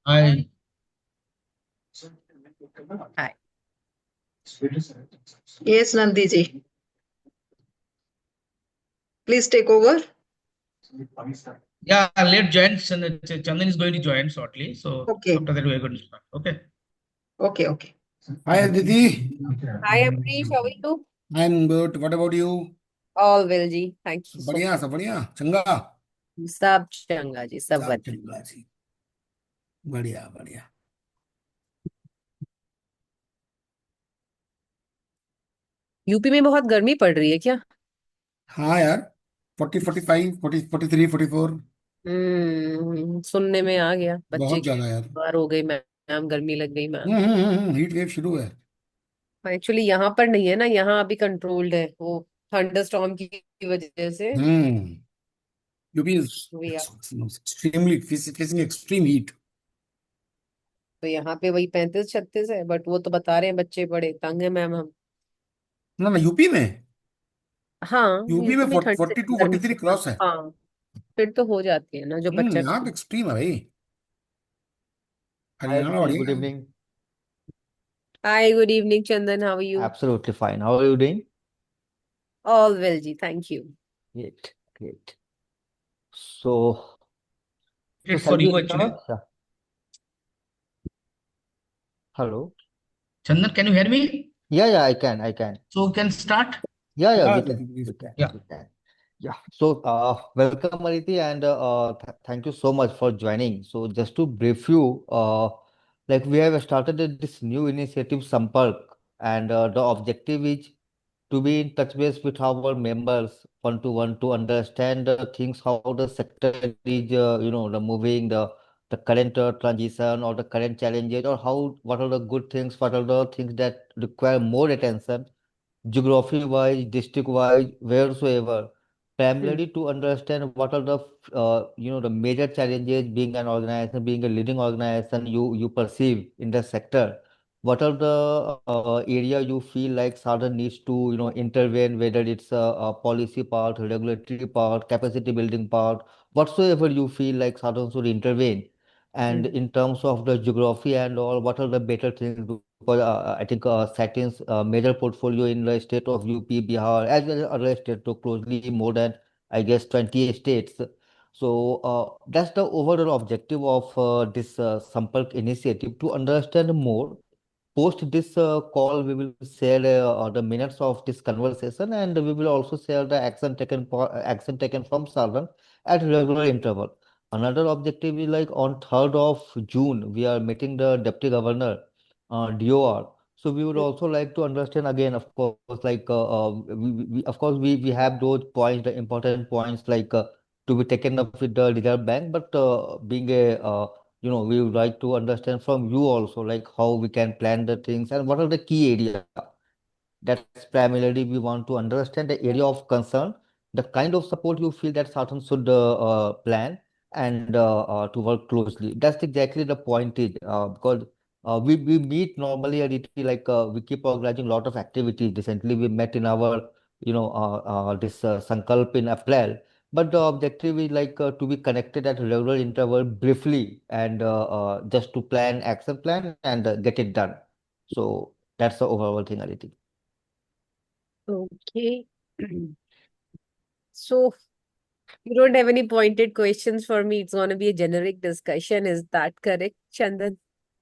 I Hi. Yes, Nandi ji. Please take over. yeah, let join. Chandan is going to join shortly. So Okay. after that we are going to start. Okay. Okay. Hi Aditi, Hi, Amrish. How are you? I'm good. What about you? All well, ji. Thank you so सब बढ़िया चंगा much. सब चंगा जी, सब सब बढ़िया. चंगा जी बढ़िया बढ़िया यूपी में बहुत गर्मी पड़ रही है क्या? हाँ यार 40 45 40 43 44 सुनने में आ गया. बच्चे बहुत की ज्यादा यार बार हो गई मैम, गर्मी लग गई मैम. हीट वेव शुरू है एक्चुअली यहाँ पर नहीं है ना, यहाँ अभी कंट्रोल्ड है वो थंडरस्टॉर्म की वजह से. Hmm UP is We are, extremely facing extreme heat तो यहाँ पे वही 35-36 है, बट वो तो बता रहे हैं बच्चे बड़े तंग है मैम हम. ना ना यूपी में हाँ, यूपी में यूपी में ठंड से 42 गर्मी. 43 क्रॉस है हाँ, फिर तो हो जाती है ना जो बच्चा. यहाँ तो एक्सट्रीम है भाई Hi, हरियाणा Aditi. Good बढ़िया evening. Hi, good evening, Chandan. How are you? Absolutely fine. How are you doing? All well, ji. Thank you. Great, great. So, It's shall for we you actually. start? Yeah. Hello. Chandan, can you hear me? Yeah, I can. So we can start. Yeah, हाँ we Aditi, can, please. we can, Yeah. we can. Yeah. So, welcome, Aditi, and thank you so much for joining. So, just to brief you, like we have started this new initiative, Sampark, and the objective is to be in touch base with our members one to one to understand the things how the sector is the moving the current transition or the current challenges or how what are the good things, what are the things that require more attention geography wise, district wise, wheresoever, Hmm. primarily to understand what are the the major challenges being an organization, being a leading organization you perceive in the sector. What are the area you feel like Southern needs to intervene, whether it's a policy part, regulatory part, capacity building part, whatsoever you feel like Southern should intervene. And Hmm. in terms of the geography and all, what are the better things? Because I think Satin's major portfolio in the state of UP, Bihar, as well as other states, so closely more than I guess 20 states. So that's the overall objective of this Sampark initiative to understand more. Post this call, we will share the minutes of this conversation, and we will also share the action taken from Southern at regular interval. Another objective is like on 3rd of June, we are meeting the Deputy Governor, DOR. So we would Hmm. also like to understand again, of course, like of course we have those points, the important points like to be taken up with the Reserve Bank, but being a we would like to understand from you also like how we can plan the things and what are the key area. That's primarily we want to understand the area of concern, the kind of support you feel that Saturn should plan and to work closely. That's exactly the point is because we meet normally at like we keep organizing a lot of activities. Recently, we met in our this Sankalp in April. But the objective is like to be connected at regular interval briefly and just to plan action plan and get it done. So that's the overall thing, Aditi. Okay. So you don't have any pointed questions for me. It's going to be a generic discussion. Is that correct, Chandan?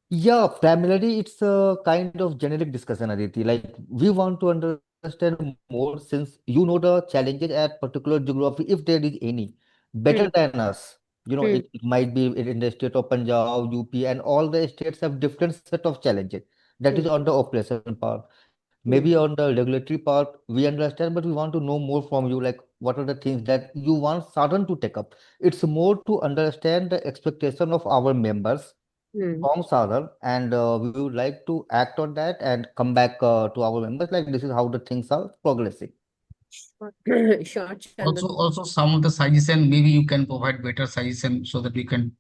Yeah, primarily it's a kind of generic discussion, Aditi. Like we want to understand more since you know the challenges at particular geography, if there is any, better Hmm. than us. Hmm. It might be in the state of Punjab, UP, and all the states have different set of challenges. That is Hmm. on the operation part. Hmm. Maybe on the regulatory part, we understand, but we want to know more from you, like what are the things that you want Southern to take up. It's more to understand the expectation of our members Hmm. from Southern, and we would like to act on that and come back to our members. Like this is how the things are progressing. Sure, Also, Chandan. also some of the suggestion, maybe you can provide better suggestion so that we can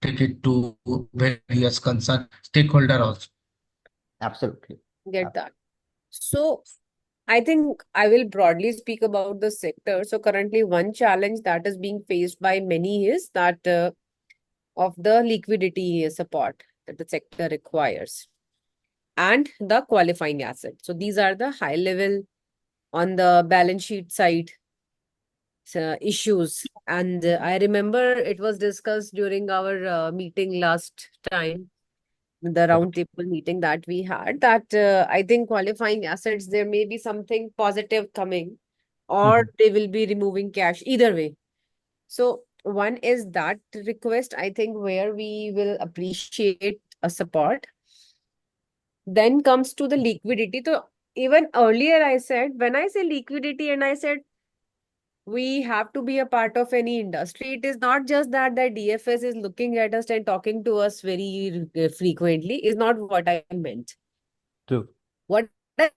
take it to various concerned stakeholder also. Absolutely. Get that. So I think I will broadly speak about the sector. So currently, one challenge that is being faced by many is that of the liquidity support that the sector requires and the qualifying asset. So these are the high level on the balance sheet side issues. And I remember it was discussed during our meeting last time, the roundtable meeting that we had, that I think qualifying assets, there may be something positive coming, or they will be removing cash, either way. So one is that request, I think, where we will appreciate a support. Then comes to the liquidity. So even earlier I said, when I say liquidity and I said we have to be a part of any industry, it is not just that the DFS is looking at us and talking to us very frequently, is not what I meant. True. What I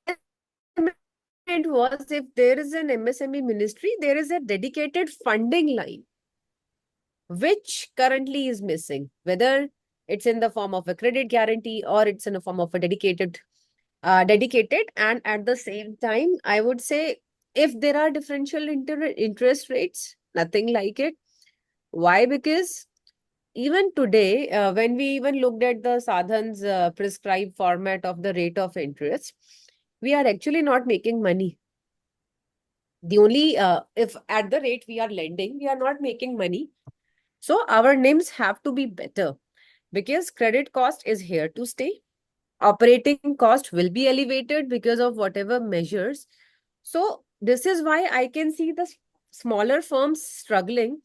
meant was, if there is an MSME ministry, there is a dedicated funding line, which currently is missing, whether it's in the form of a credit guarantee or it's in the form of a dedicated, and at the same time, I would say, if there are differential interest rates, nothing like it. Why? Because even today, when we even looked at the Sadhan's prescribed format of the rate of interest, we are actually not making money. The only, if at the rate we are lending, we are not making money. So our NIMs have to be better, because credit cost is here to stay. Operating cost will be elevated because of whatever measures. So this is why I can see the smaller firms struggling,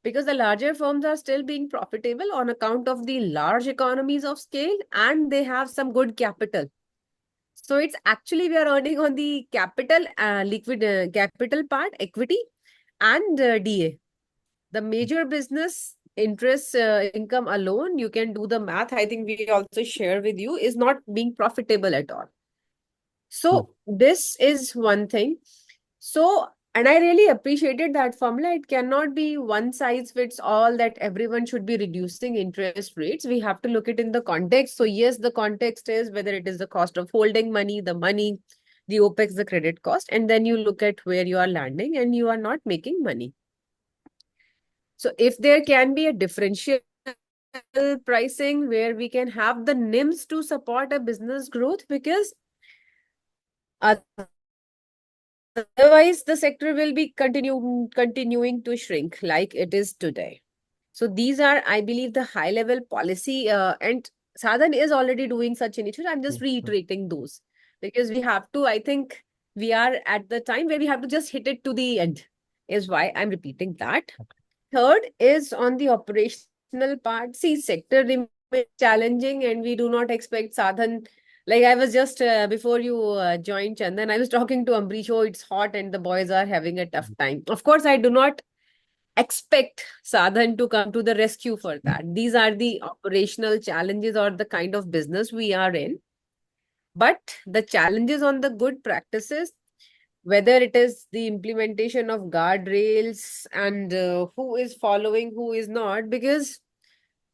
because the larger firms are still being profitable on account of the large economies of scale, and they have some good capital. So it's actually, we are earning on the capital, liquid capital part, equity, and DA. The major business interest income alone, you can do the math. I think we also share with you, is not being profitable at all. So this is one thing. So, and I really appreciated that formula. It cannot be one size fits all, that everyone should be reducing interest rates. We have to look it in the context. So yes, the context is whether it is the cost of holding money, the OPEX, the credit cost, and then you look at where you are landing and you are not making money. So if there can be a differential pricing where we can have the NIMs to support a business growth, because otherwise the sector will be continuing to shrink like it is today. So these are, I believe, the high level policy, and Sadhan is already doing such initiatives. I'm just reiterating those, because we have to, I think we are at the time where we have to just hit it to the end, is why I'm repeating that. Third is on the operational part. See, sector remains challenging, and we do not expect Sadhan. Like I was just, before you joined, Chandan, I was talking to Ambrish, oh, it's hot and the boys are having a tough time. Of course, I do not expect Sadhan to come to the rescue for that. These are the operational challenges or the kind of business we are in. But the challenges on the good practices, whether it is the implementation of guardrails and who is following, who is not, because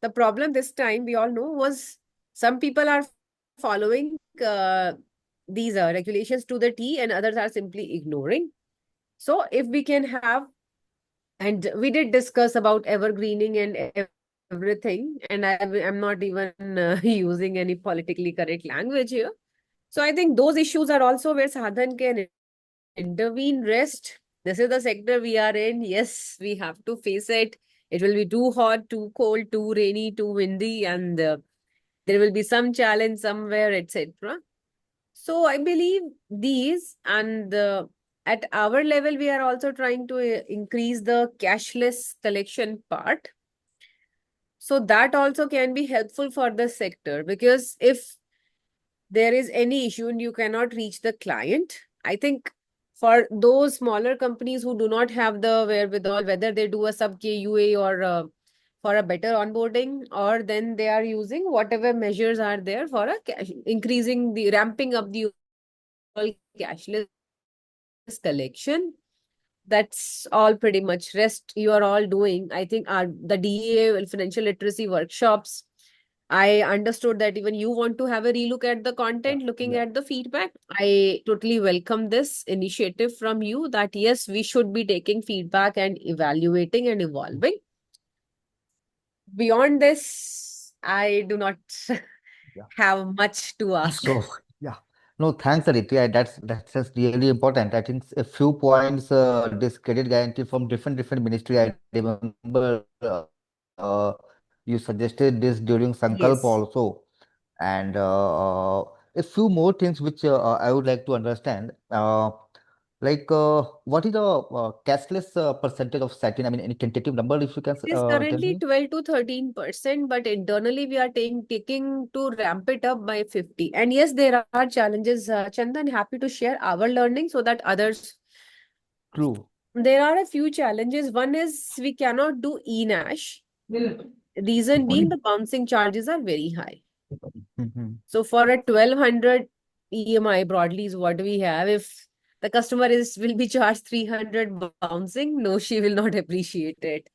the problem this time, we all know, was some people are following these regulations to the T, and others are simply ignoring. So if we can have, and we did discuss about evergreening and everything, and I'm not even using any politically correct language here. So I think those issues are also where Sadhan can intervene. Rest, this is the sector we are in. Yes, we have to face it. It will be too hot, too cold, too rainy, too windy, and there will be some challenge somewhere, etc. So I believe these, and at our level, we are also trying to increase the cashless collection part. So that also can be helpful for the sector, because if there is any issue and you cannot reach the client, I think for those smaller companies who do not have the wherewithal, whether they do a sub KUA or for a better onboarding, or then they are using whatever measures are there for a increasing the ramping up the cashless collection. That's all pretty much. Rest you are all doing. I think the DEA financial literacy workshops, I understood that even you want to have a relook at the content, looking at the feedback. I totally welcome this initiative from you, that yes, we should be taking feedback and evaluating and evolving. Beyond this, I do not Yeah. have much to ask. So yeah, no, thanks, Aditi. That's just really important. I think a few points. This credit guarantee from different ministry. I remember you suggested this during Sankalp also, Yes. and a few more things which I would like to understand. What is the cashless percentage of satin? I mean, any tentative number if you can It is tell currently me? 12 to 13%, but internally we are taking to ramp it up by 50. And yes, there are challenges. Chandan, happy to share our learning so that others. True. There are a few challenges. One is we cannot do e-Nash. Reason being the bouncing charges are very high. Mhm. So for a 1200 EMI broadly is what we have. If the customer is will be charged 300 bouncing, no, she will not appreciate it.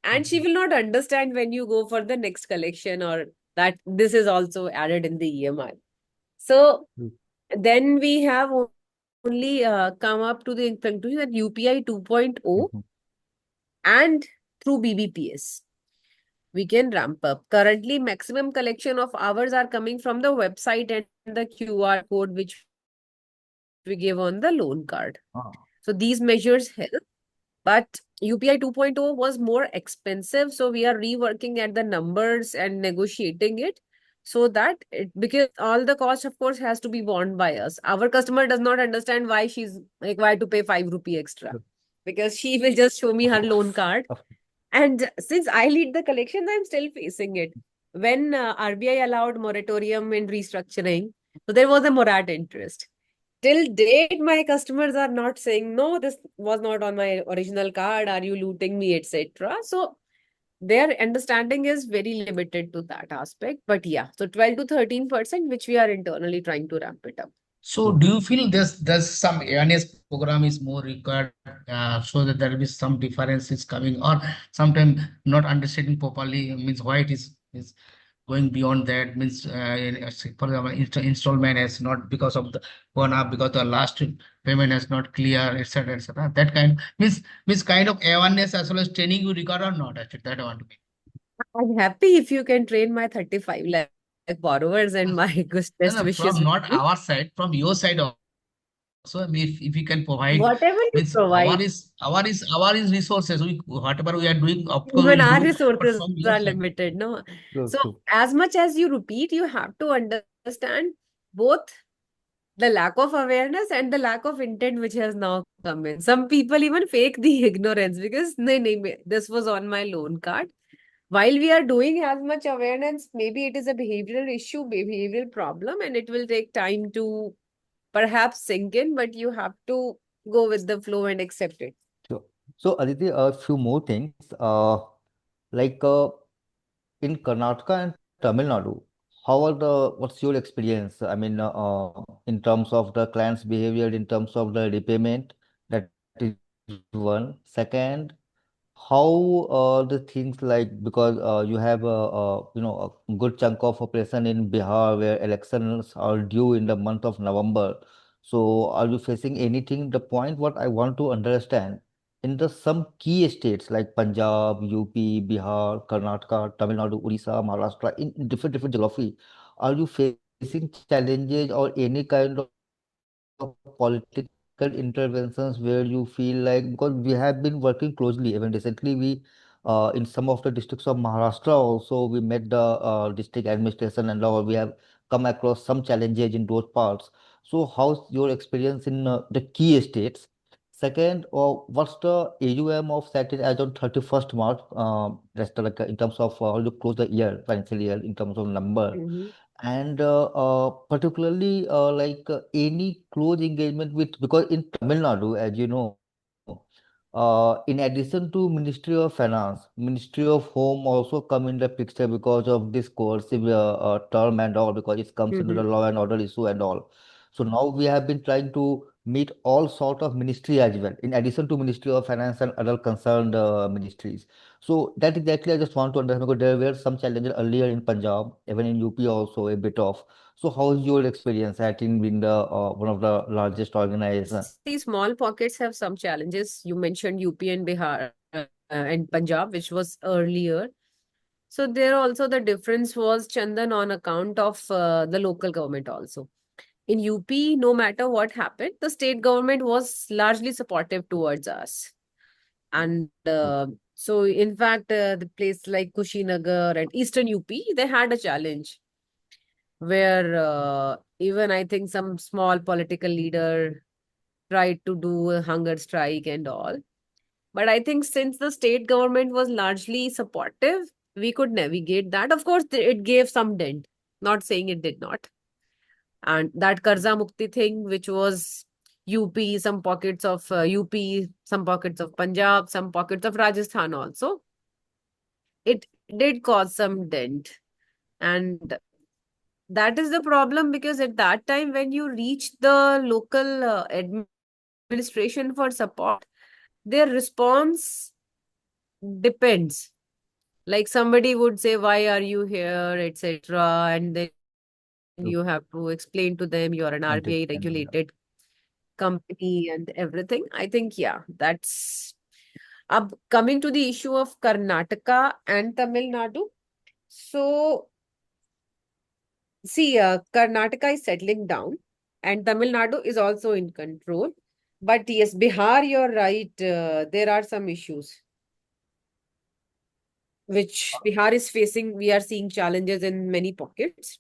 And she will not understand when you go for the next collection or that this is also added in the EMI. So True. then we have only come up to the conclusion that UPI 2.0 Mhm. and through BBPS we can ramp up. Currently, maximum collection of hours are coming from the website and the QR code which we give on the loan card. So these Ah. measures help. But UPI 2.0 was more expensive. So we are reworking at the numbers and negotiating it so that because all the cost, of course, has to be borne by us. Our customer does not understand why she's required to pay 5 rupee extra True. because she will just show me her loan card. Of And since I lead the collection, I'm still facing it. When RBI allowed moratorium in restructuring, so there was a morat interest. Till date, my customers are not saying, no, this was not on my original card. Are you looting me, etc. So their understanding is very limited to that aspect. But yeah, so 12 to 13%, which we are internally trying to ramp it up. So true. do you feel there's some awareness program is more required so that there will be some differences coming, or sometimes not understanding properly means why it is going beyond that means for example installment has not because of the gone up because the last payment is not clear, etc., etc. That means kind of awareness as well as training you require or not, actually that I want to make. I'm happy if you can train my 35 lakh borrowers and my No, best no, wishes from with not you. our side, from your side also. I mean, if you can provide, Whatever you means provide, our is resources. We whatever we are doing, of course even we'll our do. But resources from your are side, limited, no? True. So True. as much as you repeat, you have to understand both the lack of awareness and the lack of intent which has now come in. Some people even fake the ignorance because this was on my loan card. While we are doing as much awareness, maybe it is a behavioral issue, behavioral problem, and it will take time to perhaps sink in, but you have to go with the flow and accept it. Sure. So, Aditi, a few more things. Like in Karnataka and Tamil Nadu, what's your experience? I mean, in terms of the client's behavior, in terms of the repayment, that is one. Second, how the things like because you have a good chunk of operation in Bihar where elections are due in the month of November. So are you facing anything? The point what I want to understand in the some key states like Punjab, UP, Bihar, Karnataka, Tamil Nadu, Odisha, Maharashtra in different geography, are you facing challenges or any kind of political interventions where you feel like because we have been working closely even recently we in some of the districts of Maharashtra also we met the district administration and all we have come across some challenges in those parts. So how's your experience in the key states? Second, what's the AUM of Saturn as on 31st March? That's like in terms of how you close the year, financial year, in terms of number, Mhm. and particularly any close engagement with because in Tamil Nadu, as you know, in addition to Ministry of Finance, Ministry of Home also come in the picture because of this coercive term and all because it comes under the law and Mhm. order issue and all. So now we have been trying to meet all sort of ministry as well, in addition to Ministry of Finance and other concerned ministries. So that exactly I just want to understand because there were some challenges earlier in Punjab, even in UP also a bit of. So how is your experience acting in the one of the largest organization? See, small pockets have some challenges. You mentioned UP and Bihar and Punjab, which was earlier. So there also the difference was, Chandan, on account of the local government also. In UP, no matter what happened, the state government was largely supportive towards us. And so, in fact, the place like Kushinagar and Eastern UP, they had a challenge where even I think some small political leader tried to do a hunger strike and all. But I think since the state government was largely supportive, we could navigate that. Of course, it gave some dent. Not saying it did not. And that Karza Mukti thing, which was UP, some pockets of UP, some pockets of Punjab, some pockets of Rajasthan also, it did cause some dent. And that is the problem, because at that time, when you reach the local administration for support, their response depends. Like somebody would say, why are you here, etc. And then True. you have to explain to them you're an RBI Understand, yeah. regulated company and everything. I think, yeah, that's up. Coming to the issue of Karnataka and Tamil Nadu. So, see, Karnataka is settling down and Tamil Nadu is also in control. But yes, Bihar, you're right. There are some issues which Bihar is facing. We are seeing challenges in many pockets.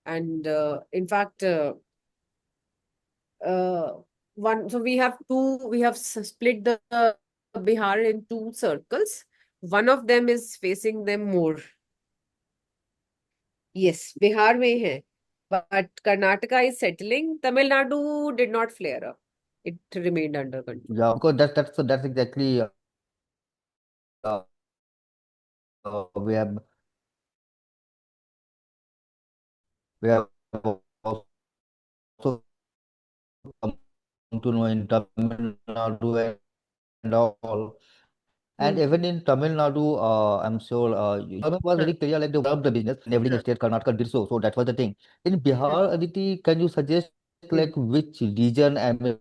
And in fact, uh, so we have split the Bihar in two circles. One of them is facing them more. Yes, Bihar mein hai. But Karnataka is settling. Tamil Nadu did not flare up. It remained under control. Yeah, because that's exactly we have also come to know in Tamil Nadu and all. And Hmm. even in Tamil Nadu, I'm sure government was very clear, like they opened up the business in every state. Karnataka did so. So that was the thing. In Hmm. Bihar, Aditi, can you suggest like which region, I mean,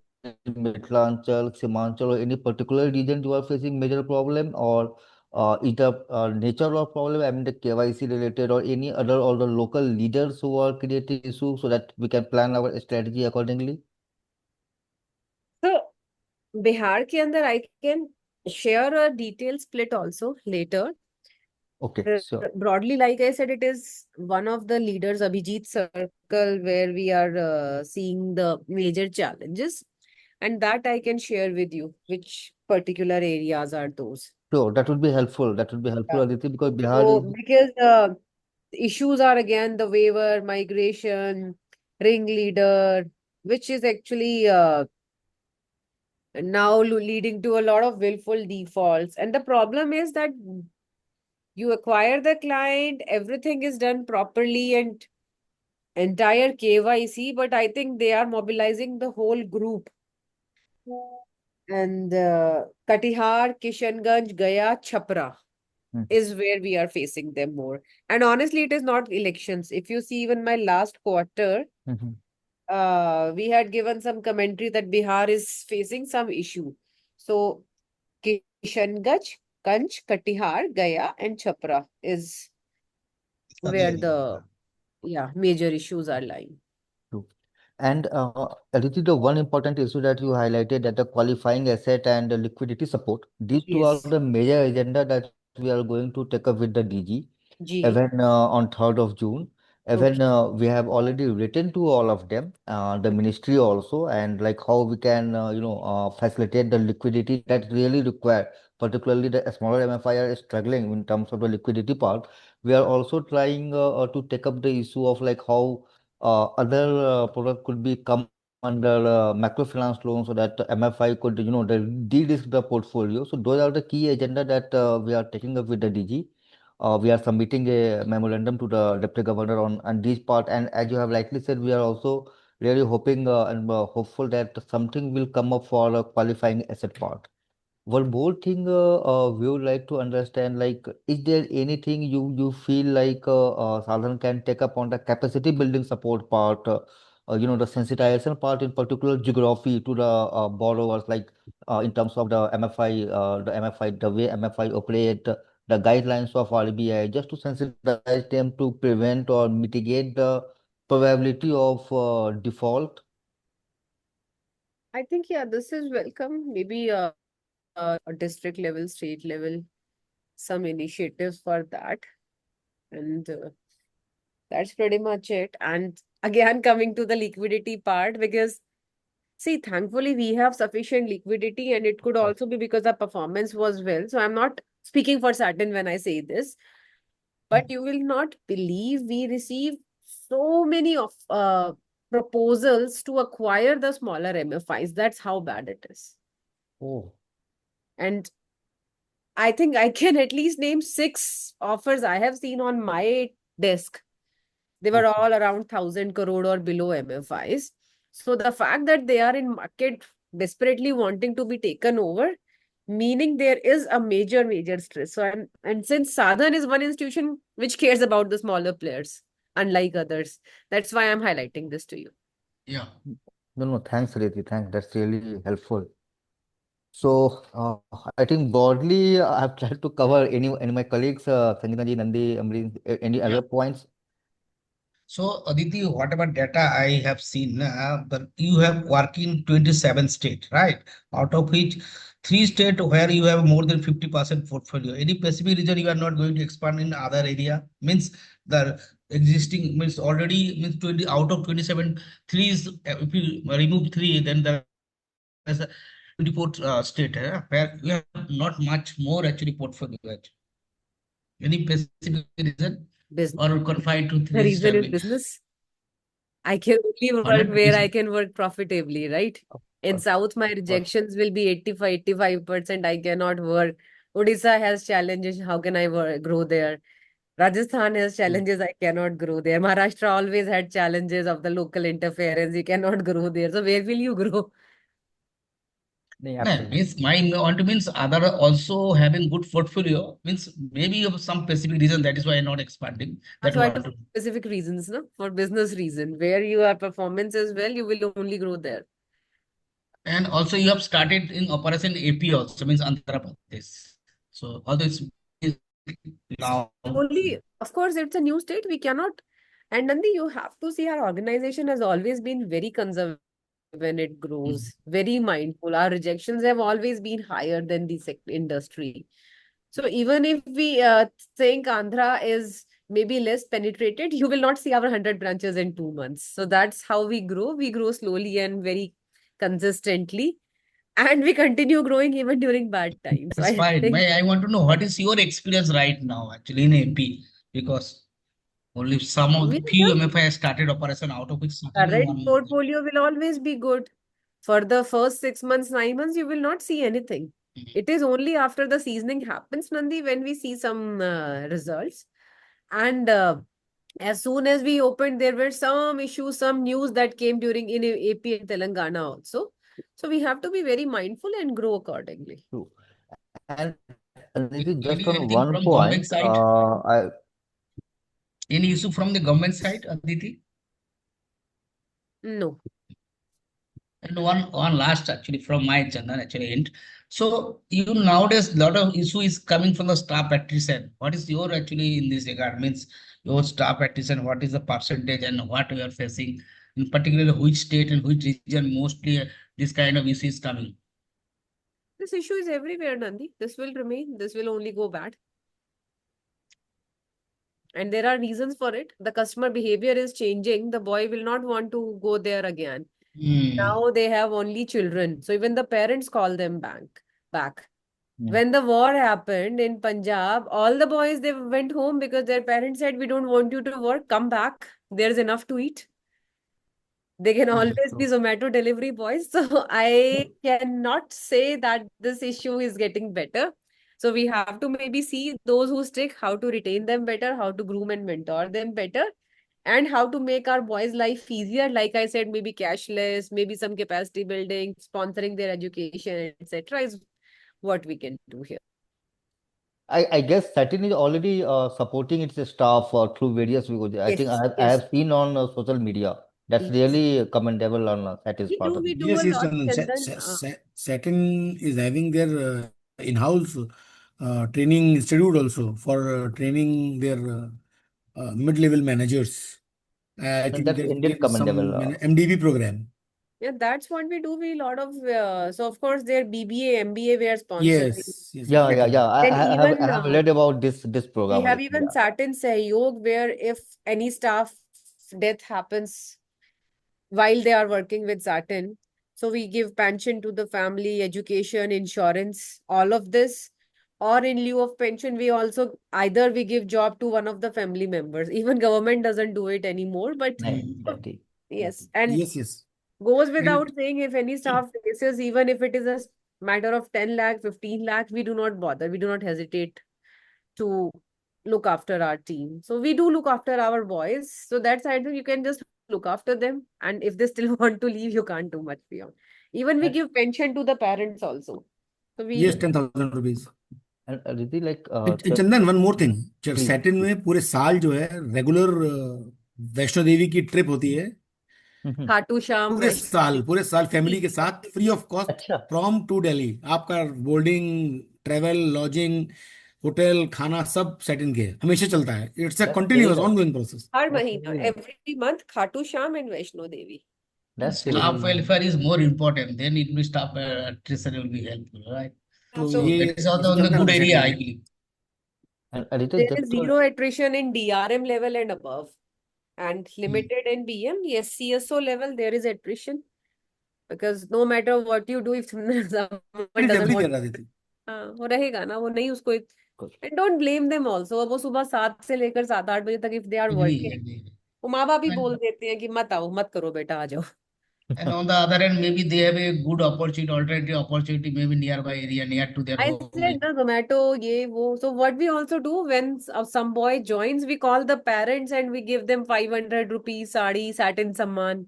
Mithilanchal, Simanchal, or any particular region you are facing major problem, or either nature of problem, I mean the KYC related, or any other, or the local leaders who are creating issue, so that we can plan our strategy accordingly? So Bihar ke andar I can share a detailed split also later. Okay, sure. Broadly, like I said, it is one of the leaders, Abhijit Circle, where we are seeing the major challenges. And that I can share with you, which particular areas are those. Sure, that would be helpful. That would be helpful, Yeah. Aditi, because Bihar So, is. because issues are again the waiver, migration, ringleader, which is actually now leading to a lot of willful defaults. And the problem is that you acquire the client, everything is done properly and entire KYC, but I think they are mobilizing the whole group. And Katihar, Kishanganj, Gaya, Chhapra is where we are facing them more. And honestly, it is not elections. If you see even my last quarter, Mhm. we had given some commentary that Bihar is facing some issue. So Kishanganj, Kanch, Katihar, Gaya, and Chhapra is Are the where area. the major issues are lying. True. And Aditi, the one important issue that you highlighted, that the qualifying asset and the liquidity support, these two are Yes. the major agenda that we are going to take up with the DG. G. Even on 3rd of June. Even Okay. we have already written to all of them, the ministry also, and like how we can, facilitate the liquidity that really required, particularly the smaller MFI are struggling in terms of the liquidity part. We are also trying to take up the issue of like how other product could be come under microfinance loan, so that MFI could, de-risk the portfolio. So those are the key agenda that we are taking up with the DG. We are submitting a memorandum to the deputy governor on this part, and as you have rightly said, we are also really hoping and hopeful that something will come up for a qualifying asset part. One more thing we would like to understand, like, is there anything you feel like Sadhan can take up on the capacity building support part, the sensitization part, in particular geography to the borrowers, like in terms of the MFI, the way MFI operate, the guidelines of RBI just to sensitize them to prevent or mitigate the probability of default? I think, yeah, this is welcome. Maybe a district level, state level, some initiatives for that. And that's pretty much it. And again, coming to the liquidity part, because see, thankfully, we have sufficient liquidity, and it could also be because our performance was well. So I'm not speaking for certain when I say this, but you will not believe we receive so many of proposals to acquire the smaller MFIs. That's how bad it is. Oh, And I think I can at least name 6 offers I have seen on my desk. They were okay. all around 1,000 crore or below MFIs. So the fact that they are in market desperately wanting to be taken over, meaning there is a major stress. So and since Sadhan is one institution which cares about the smaller players, unlike others, that's why I'm highlighting this to you. Yeah. No, no, thanks, Riti. Thanks. That's really helpful. So, I think broadly, I've tried to cover any of my colleagues, Sanjana ji, Nandi, Amrin, any Yeah. other points? So, Aditi, whatever data I have seen, that you have working 27 state, right? Out of which 3 state where you have more than 50% portfolio. Any specific reason you are not going to expand in other area? Means the existing means already means 20 out of 27, three is if you remove three, then there is a 24 state where you have not much more actually portfolio. Actually. Any specific reason Business. or confined to The three reason is established? business. I can only work where I can work profitably, right? Of In course, South, my of course. rejections will be 85%. I cannot work. Odisha has challenges. How can I grow there? Rajasthan has True. challenges. I cannot grow there. Maharashtra always had challenges of the local interference. You cannot grow there. So where will you grow? No, No, absolutely. means my want means other also having good portfolio means maybe you have some specific reason that is why I'm not expanding. That So I want took to. specific reasons, no? For business reason. Where your performance is well, you will only grow there. And also you have started in operation AP also means Andhra Pradesh. So although it's now. Slowly, of course, it's a new state. We cannot. And Nandi, you have to see our organization has always been very conservative when it grows, very mindful. Our rejections have always been higher than the industry. So even if we think Andhra is maybe less penetrated, you will not see our 100 branches in 2 months. So that's how we grow. We grow slowly and very consistently. And we continue growing even during bad times. So That's I fine. think I want to know what is your experience right now actually in AP because only some of we the few have MFI started operation out of which certainly current one. portfolio will always be good. For the first 6 months, 9 months, you will not see anything. It is only after the seasoning happens, Nandi, when we see some results. And as soon as we opened, there were some issues, some news that came during in AP and Telangana also. So we have to be very mindful and grow accordingly. True. And this is just on Anything one from government point. side? I Any issue from the government side, Aditi? No. And one last actually from my channel actually end. So you nowadays lot of issue is coming from the staff attrition. What is your actually in this regard? Means your staff attrition, what is the percentage and what we are facing in particular which state and which region mostly this kind of issue is coming? This issue is everywhere, Nandi. This will remain. This will only go bad. And there are reasons for it. The customer behavior is changing. The boy will not want to go there again. Hmm. Now they have only children. So even the parents call them back. yeah, When the war happened in Punjab, all the boys they went home because their parents said, "We don't want you to work. Come back. There's enough to eat." They can Hmm. always be true. Zomato delivery boys. So I cannot say that this issue is getting better. So we have to maybe see those who stick, how to retain them better, how to groom and mentor them better, and how to make our boys' life easier. Like I said, maybe cashless, maybe some capacity building, sponsoring their education, etc. is what we can do here. I guess Satin is already supporting its staff through various ways. I think Yes, I yes. have seen on social media. That's Yes. really commendable on Satin's part of We it. do Yes, a yes, lot, Chandan. Chandan. Satin is having their in-house training institute also for training their mid-level managers. I And think that's there indeed is some commendable. MDB program. Yeah, that's what we do. We a lot of so of course their BBA, MBA we are sponsoring. Yes, yes, Yeah, yeah, exactly. yeah. Then I even have read about this we program, have Aditi. even Yeah. certain Sahyog where if any staff death happens while they are working with Satin, so we give pension to the family, education, insurance, all of this. Or in lieu of pension, we also either we give job to one of the family members. Even government doesn't do it anymore, but Nice, Mm. Aditi. yes, and Yes, yes. goes And without saying if any staff faces, even if it is a matter of 10 lakh, 15 lakh, we do not bother. We do not hesitate to look after our team. So we do look after our boys. So that's I think you can just look after them. And if they still want to leave, you can't do much beyond. Even we And, give pension to the parents also. So yes, we 10,000 rupees. and Aditi, like And Chandan, one more thing. please, satin please. में पूरे साल जो है regular Vaishno Devi की trip होती है Mhm. Khatu Sham, Vaishno पूरे साल फैमिली के Devi. साथ फ्री ऑफ कॉस्ट अच्छा, फ्रॉम टू दिल्ली आपका बोर्डिंग ट्रेवल लॉजिंग होटल खाना सब सैटिन के हमेशा चलता है it's a that's very continuous nice. Ongoing process Har That's Mahina, very nice. every month, Khatu Sham and Vaishno Devi. And That's really staff nice. welfare is more important. Then it will staff attrition will be helpful, right? तो So So ये that is also ऐसे on the चलता है good ना area, satin I में believe. And Aditi, there just is to zero attrition in DRM level and above. And Mm. limited in BM, yes, CSO level, there is attrition. Because no matter what you do, if someone it is doesn't want, everywhere Aditi हाँ वो रहेगा ना वो नहीं उसको good. And don't blame them also अब वो सुबह 7 से लेकर 7-8 बजे तक if they are Agree, working agree. वो माँ बाप ही बोल And देते हैं कि मत आओ मत करो बेटा आ जाओ and on the other hand, maybe they have a good opportunity, alternative opportunity, maybe nearby area, near to their I home. said the Zomato ये वो so what we also do when some boy joins we call the parents and we give them 500 rupees sari satin samman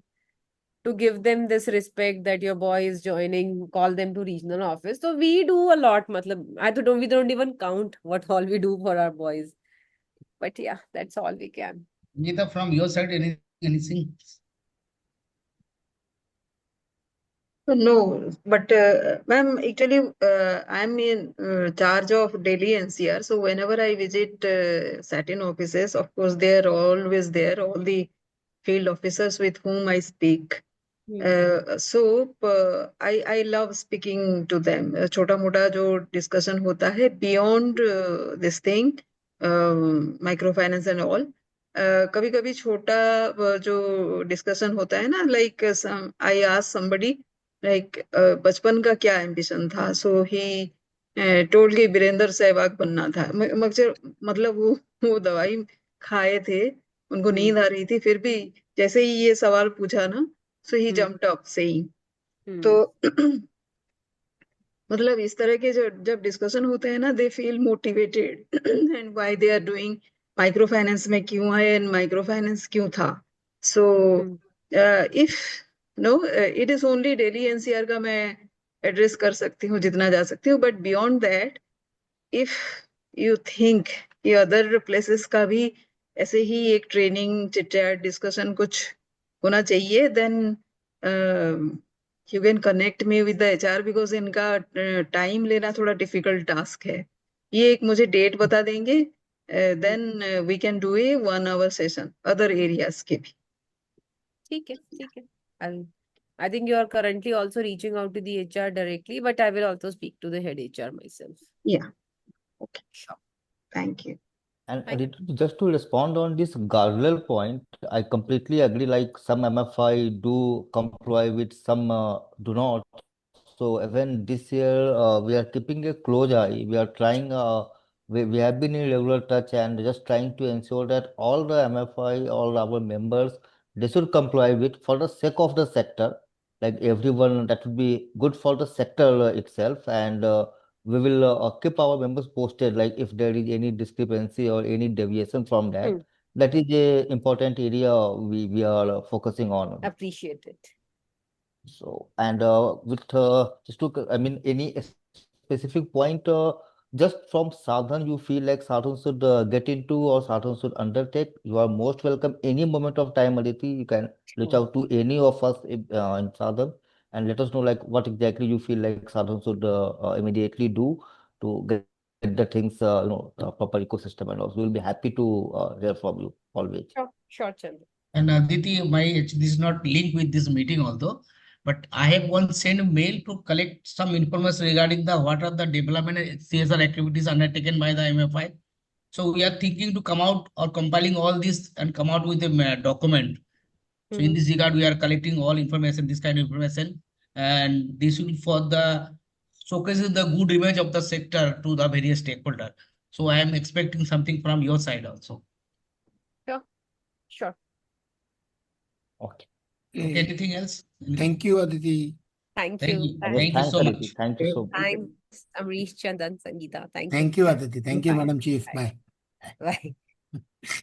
to give them this respect that your boy is joining, call them to regional office. So we do a lot. Matlab, we don't even count what all we do for our boys. But yeah, that's all we can. Neither from your side, anything? No, but ma'am, actually, I'm in charge of Delhi NCR. So whenever I visit satin offices, of course, they are always there, all the field officers with whom I speak. Hmm. I love speaking to them. छोटा मोटा जो discussion होता है beyond this thing, microfinance and all. कभी कभी छोटा जो discussion होता है ना like I ask somebody like बचपन का क्या ambition था so he told कि वीरेंद्र सहवाग बनना था मगर मतलब वो दवाई खाए थे उनको Hmm. नींद आ रही थी फिर भी जैसे ही ये सवाल पूछा ना so he Hmm. jumped up saying तो Hmm. मतलब इस तरह के जो जब डिस्कशन होते हैं ना they feel motivated and why they are doing micro finance में क्यों है एंड माइक्रो फाइनेंस क्यों था so Hmm. If no it is only Delhi NCR का मैं एड्रेस कर सकती हूँ जितना जा सकती हूँ but beyond that if you think कि अदर प्लेसेस का भी ऐसे ही एक ट्रेनिंग चिट चैट डिस्कशन कुछ होना चाहिए then you can connect me with the HR because इनका टाइम लेना थोड़ा डिफिकल्ट टास्क है ये एक मुझे डेट बता देंगे Hmm. Then we can do a 1 hour session other areas के भी ठीक है ठीक है I'll, I think you are currently also reaching out to the HR directly, but I will also speak to the head HR myself. या okay Sure. Thank you And Thank just to respond on this guardrail point, I completely agree. Like some MFI do comply with, some do not. So even this year, we are keeping a close eye. We are trying. We have been in regular touch and just trying to ensure that all the MFI, all our members, they should comply with for the sake of the sector. Like everyone, that would be good for the sector itself, and we will keep our members posted, like if there is any discrepancy or any deviation from that. you. That is a important area we are focusing on. Appreciate it. So, and with just to, I mean, any specific point, just from Sadhan, you feel like Sadhan should get into or Sadhan should undertake, you are most welcome. Any moment of time, Aditi, you can reach Sure. out to any of us in Sadhan and let us know like what exactly you feel like Sadhan should immediately do to get into the things, the proper ecosystem and also we'll be happy to hear from you always. Sure, Chandra. And Aditi, this is not linked with this meeting although, but I have once sent a mail to collect some information regarding the what are the development and CSR activities undertaken by the MFI. So we are thinking to come out or compiling all this and come out with a document. So in this regard, we are collecting all information, this kind of information, and this will for the showcasing the good image of the sector to the various stakeholder. So I am expecting something from your side also. Sure. Okay. Okay, anything else? Thank you, Aditi. Thank Thank you. you. And yes, Thank you thanks, so Aditi. much. Thank you so much. Thanks, Amrish, Chandan, Sangeeta. Thank you. Thank you, Aditi. Thank you, Bye. Madam Chief. Bye. Bye. Bye.